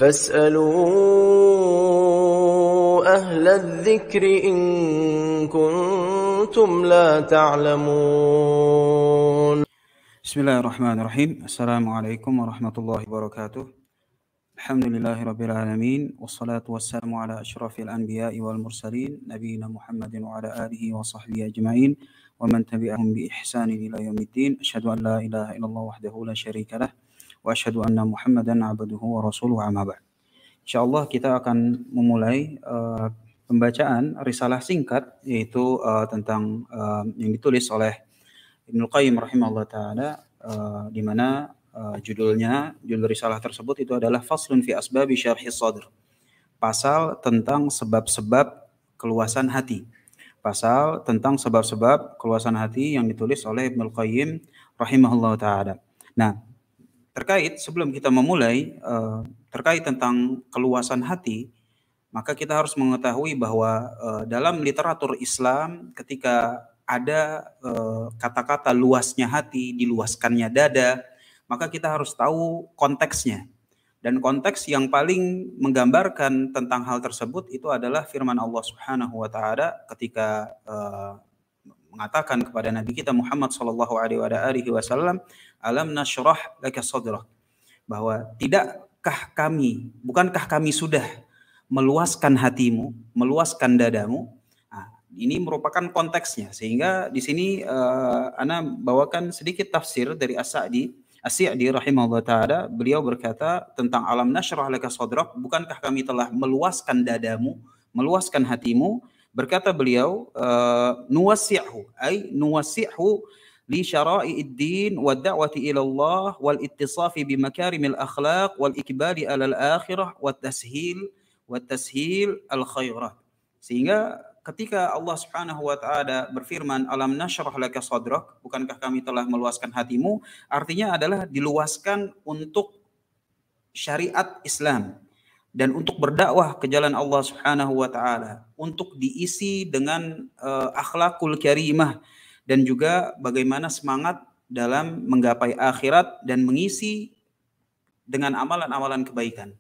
فاسألوا أهل الذكر إن كنتم لا تعلمون. بسم الله الرحمن الرحيم. السلام عليكم ورحمة الله وبركاته. الحمد لله رب العالمين والصلاة والسلام على أشرف الأنبياء والمرسلين نبينا محمد وعلى آله وصحبه أجمعين ومن تبعهم بإحسان إلى يوم الدين. أشهد أن لا إله إلا الله وحده لا شريك له وأشهد أن محمدا عبده ورسوله أما بعد. Insyaallah kita akan memulai pembacaan risalah singkat yaitu tentang yang ditulis oleh Ibnu Qayyim rahimahullah taala di mana judul risalah tersebut itu adalah Faslun fi Asbabi Syarhi Sadr. Pasal tentang sebab-sebab keluasan hati. Pasal tentang sebab-sebab keluasan hati yang ditulis oleh Ibnu Qayyim rahimahullah taala. Nah, sebelum kita memulai terkait tentang keluasan hati, maka kita harus mengetahui bahwa dalam literatur Islam ketika ada kata-kata luasnya hati, diluaskannya dada, maka kita harus tahu konteksnya. Dan konteks yang paling menggambarkan tentang hal tersebut itu adalah firman Allah Subhanahu wa taala ketika mengatakan kepada Nabi kita Muhammad sallallahu alaihi wasallam, "Alam nashrah laka sadrak." Bahwa bukankah kami sudah meluaskan hatimu, meluaskan dadamu? Nah, ini merupakan konteksnya. Sehingga di sini ana bawakan sedikit tafsir dari As-Sa'di rahimahullah taala. Beliau berkata tentang alam nashrah laka sadrak, bukankah kami telah meluaskan dadamu, meluaskan hatimu? Berkata beliau, nuwassi'hu li syara'i'id din wa da'wati ila Allah wal ittisafi bi makarimil akhlaq wal ikbali alal akhirah wa tashil al khairat. Sehingga ketika Allah Subhanahu wa taala berfirman alam nashrah laka sadrak, bukankah kami telah meluaskan hatimu, artinya adalah diluaskan untuk syariat Islam dan untuk berdakwah ke jalan Allah Subhanahu wa taala, untuk diisi dengan akhlakul karimah dan juga bagaimana semangat dalam menggapai akhirat dan mengisi dengan amalan-amalan kebaikan.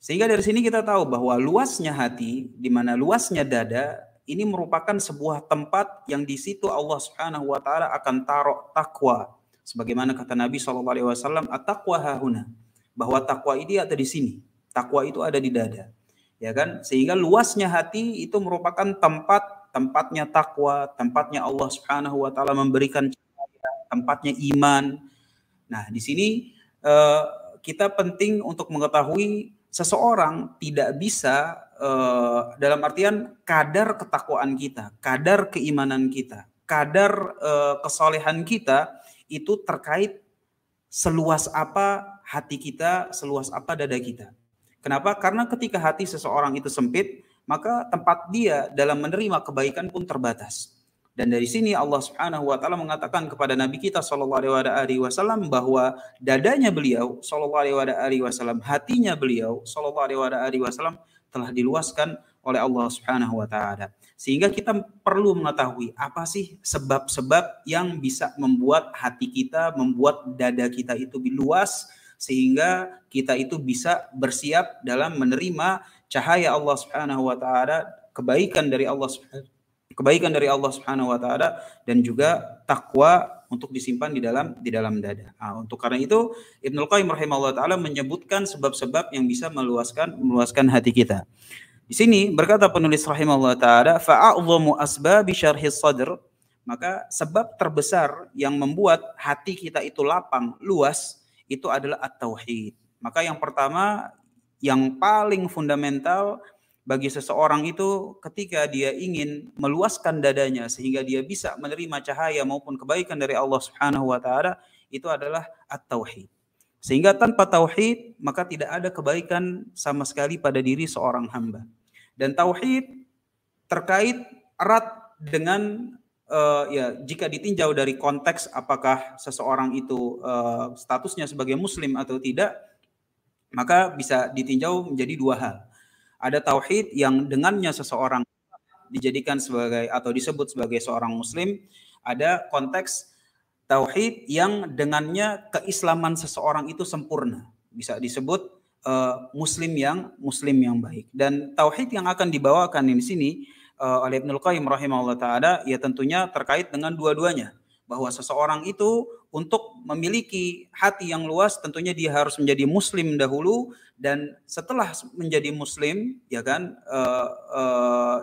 Sehingga dari sini kita tahu bahwa luasnya hati, di mana luasnya dada, ini merupakan sebuah tempat yang di situ Allah Subhanahu wa taala akan taruh takwa. Sebagaimana kata Nabi SAW, at-taqwa hahuna, bahwa takwa ini ada di sini. Takwa itu ada di dada. Ya kan? Sehingga luasnya hati itu merupakan tempatnya takwa, tempatnya Allah Subhanahu wa taala memberikan cahaya, tempatnya iman. Nah, di sini kita penting untuk mengetahui seseorang tidak bisa dalam artian kadar ketakwaan kita, kadar keimanan kita, kadar kesolehan kita itu terkait seluas apa hati kita, seluas apa dada kita. Kenapa? Karena ketika hati seseorang itu sempit, maka tempat dia dalam menerima kebaikan pun terbatas. Dan dari sini Allah Subhanahu wa taala mengatakan kepada Nabi kita sallallahu alaihi wasallam bahwa dadanya beliau sallallahu alaihi wasallam, hatinya beliau sallallahu alaihi wasallam telah diluaskan oleh Allah Subhanahu wa taala. Sehingga kita perlu mengetahui apa sih sebab-sebab yang bisa membuat hati kita, membuat dada kita itu luas sehingga kita itu bisa bersiap dalam menerima cahaya Allah Subhanahu wa taala, kebaikan dari Allah Subhanahu wa taala dan juga takwa untuk disimpan di dalam dada. Nah, untuk karena itu Ibnu Qayyim rahimahullah taala menyebutkan sebab-sebab yang bisa meluaskan hati kita. Di sini berkata penulis rahimahullah taala, fa'a'dhamu asbabi syarhi sadr, maka sebab terbesar yang membuat hati kita itu lapang, luas, itu adalah at-tauhid. Maka yang pertama, yang paling fundamental bagi seseorang itu ketika dia ingin meluaskan dadanya sehingga dia bisa menerima cahaya maupun kebaikan dari Allah Subhanahu wa taala, itu adalah at-tauhid. Sehingga tanpa tauhid maka tidak ada kebaikan sama sekali pada diri seorang hamba. Dan tauhid terkait erat dengan jika ditinjau dari konteks apakah seseorang itu statusnya sebagai muslim atau tidak, maka bisa ditinjau menjadi dua hal. Ada tauhid yang dengannya seseorang dijadikan sebagai atau disebut sebagai seorang muslim. Ada konteks tauhid yang dengannya keislaman seseorang itu sempurna. Bisa disebut muslim yang baik. Dan tauhid yang akan dibawakan di sini oleh Ibnul Qayyim rahimahullah taala ya tentunya terkait dengan dua-duanya, bahwa seseorang itu untuk memiliki hati yang luas tentunya dia harus menjadi muslim dahulu, dan setelah menjadi muslim ya kan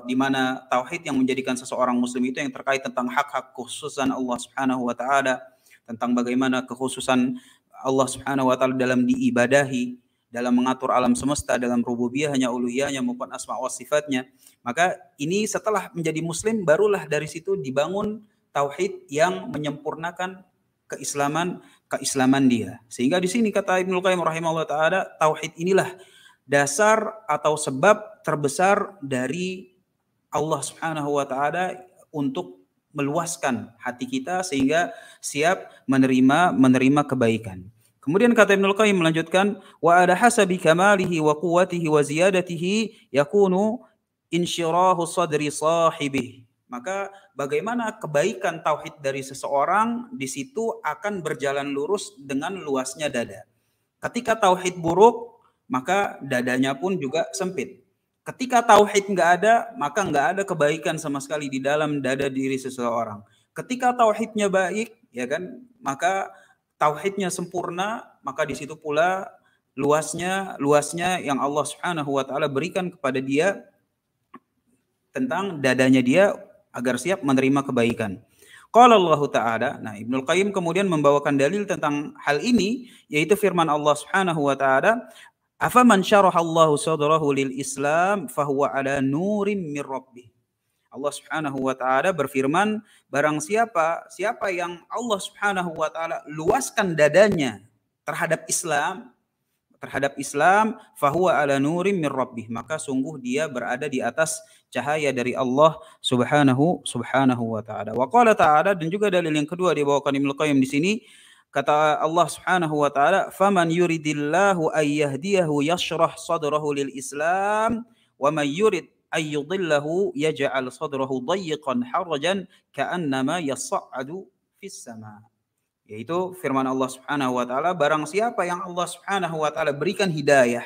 di mana tauhid yang menjadikan seseorang muslim itu yang terkait tentang hak-hak kekhususan Allah Subhanahu wa taala, tentang bagaimana kekhususan Allah Subhanahu wa taala dalam diibadahi, dalam mengatur alam semesta, dalam rububiyahnya, uluhiyahnya maupun asma wa sifatnya. Maka ini setelah menjadi muslim barulah dari situ dibangun tauhid yang menyempurnakan keislaman dia. Sehingga di sini kata Ibnul Qayyim rahimahullah taala, tauhid inilah dasar atau sebab terbesar dari Allah Subhanahu wa taala untuk meluaskan hati kita sehingga siap menerima kebaikan. Kemudian kata Ibnul Qayyim melanjutkan, wa ada hasabi kamalihi wa quwwatihi wa ziyadatihi yakunu insyirahu sadri sahibih. Maka bagaimana kebaikan tauhid dari seseorang di situ akan berjalan lurus dengan luasnya dada. Ketika tauhid buruk, maka dadanya pun juga sempit. Ketika tauhid nggak ada, maka nggak ada kebaikan sama sekali di dalam dada diri seseorang. Ketika tauhidnya baik, ya kan, maka tauhidnya sempurna, maka di situ pula luasnya yang Allah Subhanahu wa taala berikan kepada dia tentang dadanya dia agar siap menerima kebaikan. Qala Allah Ta'ala, nah Ibnul Qayyim kemudian membawakan dalil tentang hal ini, yaitu firman Allah Subhanahu wa taala, afaman syarahallahu sadrahu lil Islam fahuwa ala nurim mir rabbih. Allah Subhanahu wa taala berfirman, barang siapa yang Allah Subhanahu wa taala luaskan dadanya terhadap Islam, fahuwa ala nurim mir rabbih, maka sungguh dia berada di atas cahaya dari Allah Subhanahu wa taala. Wa qala ta'ala, dan juga dalil yang kedua dibawakan Ibnu Qayyim di sini, kata Allah Subhanahu wa taala, faman yuridillahu ayyahdiyahu yashrah sadrahu lil Islam wa man yurid ayyudillahu yaj'al sadrahu dayyiqan harajan ka'annama yas'adu fis sama. Yaitu firman Allah Subhanahu wa taala, barang siapa yang Allah Subhanahu wa taala berikan hidayah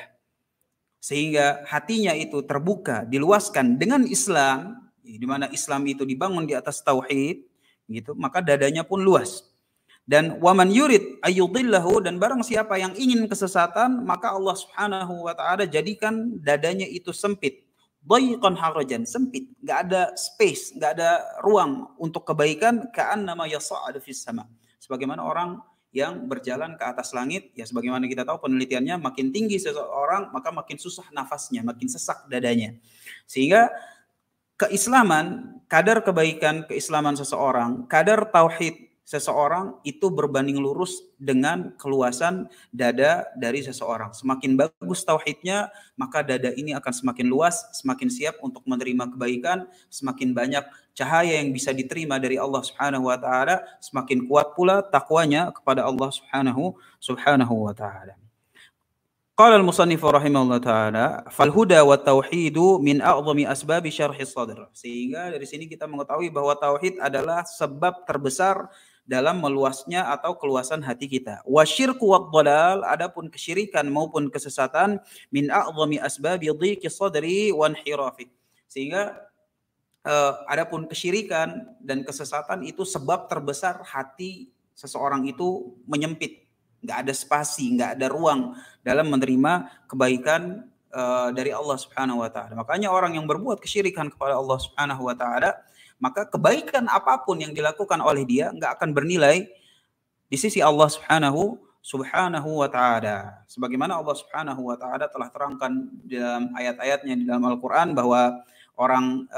sehingga hatinya itu terbuka, diluaskan dengan Islam, di mana Islam itu dibangun di atas tauhid, gitu, maka dadanya pun luas. Dan waman yurid ayyudillahu, dan barang siapa yang ingin kesesatan, maka Allah Subhanahu wa taala jadikan dadanya itu sempit. Dayyiqan harajan, sempit, enggak ada space, enggak ada ruang untuk kebaikan, ka'annama yas'adu fis sama. Sebagaimana orang yang berjalan ke atas langit, ya sebagaimana kita tahu penelitiannya, makin tinggi seseorang maka makin susah nafasnya, makin sesak dadanya. Sehingga keislaman, kadar kebaikan keislaman seseorang, kadar tauhid seseorang itu berbanding lurus dengan keluasan dada dari seseorang. Semakin bagus tauhidnya, maka dada ini akan semakin luas, semakin siap untuk menerima kebaikan, semakin banyak cahaya yang bisa diterima dari Allah Subhanahu wa taala, semakin kuat pula takwanya kepada Allah Subhanahu wa taala. Qala al-musannif rahimahullah taala, fal huda wa tauhidu min a'zami asbabi syarhi sadr. Sehingga dari sini kita mengetahui bahwa tauhid adalah sebab terbesar dalam meluasnya atau keluasan hati kita. Wa syirku wad dhalal, adapun kesyirikan maupun kesesatan, min a'zami asbabi dhiqi sadri wa inhirafi. Sehingga adapun kesyirikan dan kesesatan itu sebab terbesar hati seseorang itu menyempit, nggak ada spasi, nggak ada ruang dalam menerima kebaikan dari Allah Subhanahu wa taala. Makanya orang yang berbuat kesyirikan kepada Allah Subhanahu wa taala, maka kebaikan apapun yang dilakukan oleh dia nggak akan bernilai di sisi Allah Subhanahu wa taala. Sebagaimana Allah Subhanahu wa taala telah terangkan dalam ayat-ayatnya di dalam Al-Qur'an bahwa orang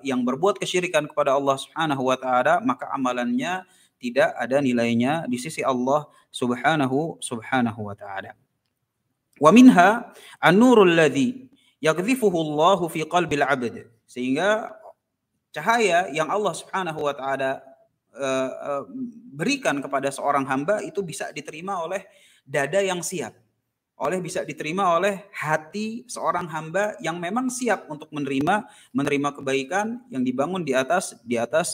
yang berbuat kesyirikan kepada Allah Subhanahu wa taala, maka amalannya tidak ada nilainya di sisi Allah Subhanahu wa taala. Wa minha an-nurul ladzi yaghzifuhu Allahu fi qalbil 'abd. Sehingga cahaya yang Allah Subhanahu wa taala berikan kepada seorang hamba itu bisa diterima oleh dada yang siap. bisa diterima oleh hati seorang hamba yang memang siap untuk menerima kebaikan yang dibangun di atas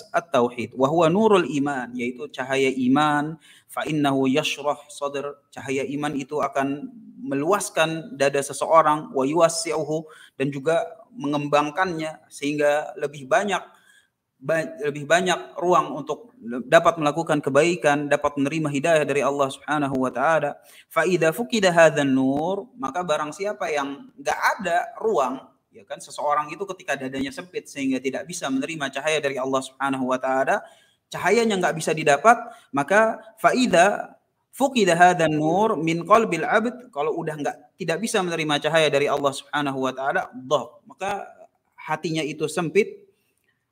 at-tauhid. Wa huwa nurul iman, yaitu cahaya iman. Fa innahu yashrah sadr, cahaya iman itu akan meluaskan dada seseorang, wa yuwassi'uhu, dan juga mengembangkannya sehingga lebih banyak ruang untuk dapat melakukan kebaikan, dapat menerima hidayah dari Allah Subhanahu wa taala. Fa idza fuqida hadzal nur, maka barang siapa yang enggak ada ruang, ya kan, seseorang itu ketika dadanya sempit sehingga tidak bisa menerima cahaya dari Allah Subhanahu wa taala, cahayanya enggak bisa didapat, maka fa idza fuqida hadzal nur min qalbil abd, kalau udah tidak bisa menerima cahaya dari Allah Subhanahu wa taala, maka hatinya itu sempit,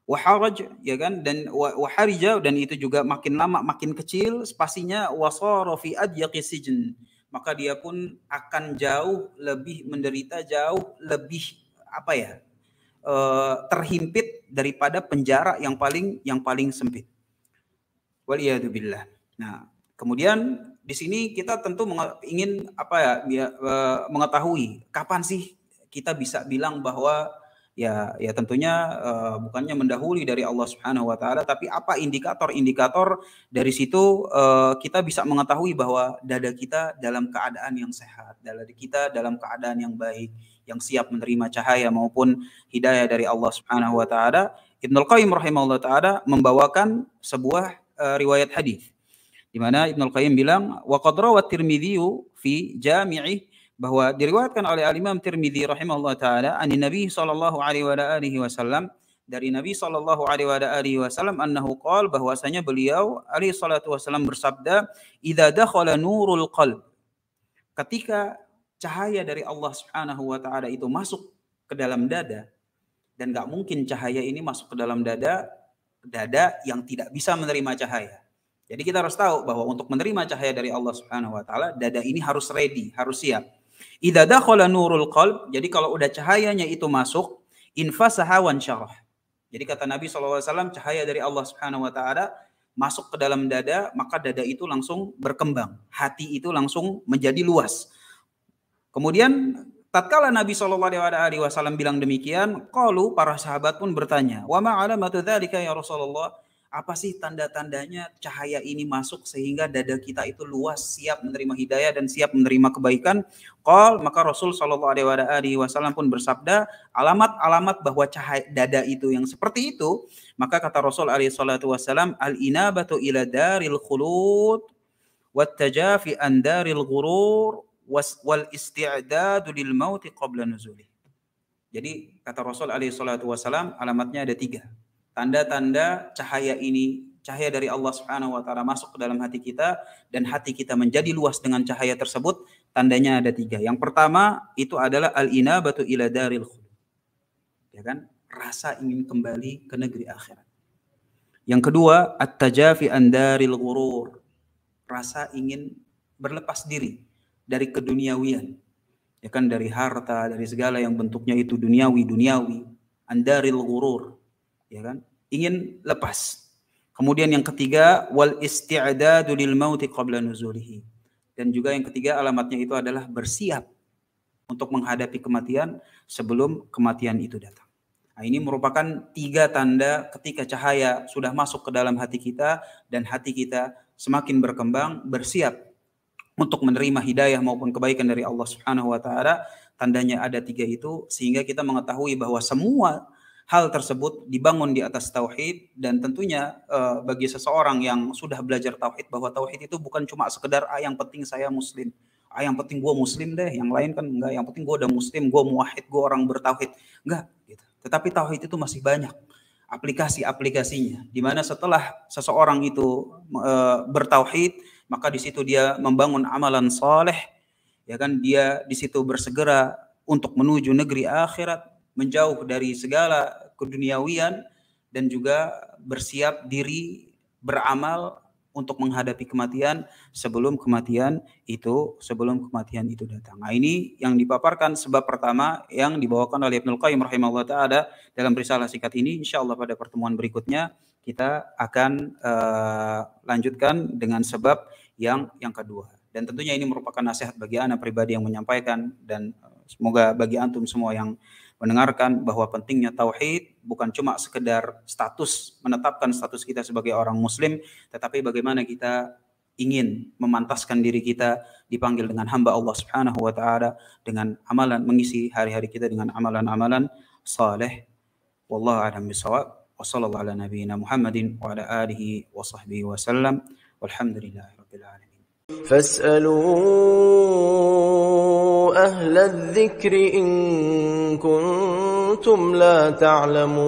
waharaj, ya kan, dan waharija, dan itu juga makin lama makin kecil spasinya, wasara fi adyaqi sijn, maka dia pun akan jauh lebih menderita, jauh lebih terhimpit daripada penjara yang paling sempit. Waliyadzubillah. Nah, kemudian di sini kita tentu ingin mengetahui kapan sih kita bisa bilang bahwa ya tentunya bukannya mendahului dari Allah Subhanahu wa taala, tapi apa indikator-indikator dari situ kita bisa mengetahui bahwa dada kita dalam keadaan yang sehat, dada kita dalam keadaan yang baik, yang siap menerima cahaya maupun hidayah dari Allah Subhanahu wa taala. Ibnul Qayyim rahimahullah taala membawakan sebuah riwayat hadis di mana Ibnul Qayyim bilang, wa qad rawat Tirmidzi fi Jami'ih, bahwa diriwayatkan oleh Al-Imam Tirmidzi rahimahullah taala an Nabi sallallahu alaihi wasallam, dari Nabi sallallahu alaihi wasallam, annahu qala, bahwasanya beliau alaihi salatu wasallam bersabda, idza dakhala nurul qalb, ketika cahaya dari Allah Subhanahu wa taala itu masuk ke dalam dada, dan enggak mungkin cahaya ini masuk ke dalam dada yang tidak bisa menerima cahaya. Jadi kita harus tahu bahwa untuk menerima cahaya dari Allah Subhanahu wa taala, dada ini harus ready, harus siap. Idza dakhala nurul qalb, jadi kalau udah cahayanya itu masuk, infasaha wan syarah. Jadi kata Nabi SAW, cahaya dari Allah Subhanahu wa taala masuk ke dalam dada, maka dada itu langsung berkembang, hati itu langsung menjadi luas. Kemudian tatkala Nabi SAW bilang demikian, qalu, para sahabat pun bertanya, wa ma alamatu dzalika ya Rasulullah, apa sih tanda-tandanya cahaya ini masuk sehingga dada kita itu luas, siap menerima hidayah dan siap menerima kebaikan? Qal, maka Rasul SAW pun bersabda, alamat-alamat bahwa cahaya dada itu yang seperti itu, maka kata Rasul SAW, al-inabatu ila daril khulud wat tajafi an daril ghurur wal isti'dadu lil mauti qabla nuzulih. Jadi kata Rasul SAW, alamatnya ada 3. Tanda-tanda cahaya ini, cahaya dari Allah Subhanahu wa taala masuk ke dalam hati kita dan hati kita menjadi luas dengan cahaya tersebut, tandanya ada 3. Yang pertama itu adalah al-inabatu ila daril khulud. Ya kan? Rasa ingin kembali ke negeri akhirat. Yang kedua, at-tajafi an daril ghurur. Rasa ingin berlepas diri dari keduniawian. Ya kan, dari harta, dari segala yang bentuknya itu duniawi, an daril ghurur. Ya kan, ingin lepas. Kemudian yang ketiga, wal isti'dadu lil mauti qabla nuzulihi. Dan juga yang ketiga alamatnya itu adalah bersiap untuk menghadapi kematian sebelum kematian itu datang. Nah, ini merupakan 3 tanda ketika cahaya sudah masuk ke dalam hati kita dan hati kita semakin berkembang, bersiap untuk menerima hidayah maupun kebaikan dari Allah Subhanahu wa taala. Tandanya ada 3 itu, sehingga kita mengetahui bahwa semua hal tersebut dibangun di atas tauhid. Dan tentunya bagi seseorang yang sudah belajar tauhid, bahwa tauhid itu bukan cuma sekedar yang penting saya muslim, yang penting gue muslim deh, yang lain kan enggak, yang penting gue udah muslim, gue muwahhid, gue orang bertauhid, enggak gitu. Tetapi tauhid itu masih banyak aplikasi-aplikasinya, di mana setelah seseorang itu bertauhid, maka di situ dia membangun amalan saleh, ya kan, dia di situ bersegera untuk menuju negeri akhirat, menjauh dari segala keduniawian, dan juga bersiap diri beramal untuk menghadapi kematian sebelum kematian itu datang. Nah, ini yang dipaparkan sebab pertama yang dibawakan oleh Ibnul Qayyim rahimahullah taala dalam risalah singkat ini. Insyaallah pada pertemuan berikutnya kita akan lanjutkan dengan sebab yang kedua. Dan tentunya ini merupakan nasihat bagi ana pribadi yang menyampaikan, dan semoga bagi antum semua yang mendengarkan bahwa pentingnya tauhid bukan cuma sekedar status, menetapkan status kita sebagai orang muslim, tetapi bagaimana kita ingin memantaskan diri kita dipanggil dengan hamba Allah Subhanahu wa taala, dengan amalan, mengisi hari-hari kita dengan amalan-amalan saleh. Wallahu a'lam bishawab. Wa sallallahu ala nabiyyina Muhammadin wa ala alihi wa sahbihi wa sallam. Walhamdulillahi rabbil alamin. فاسألوا أهل الذكر إن كنتم لا تعلمون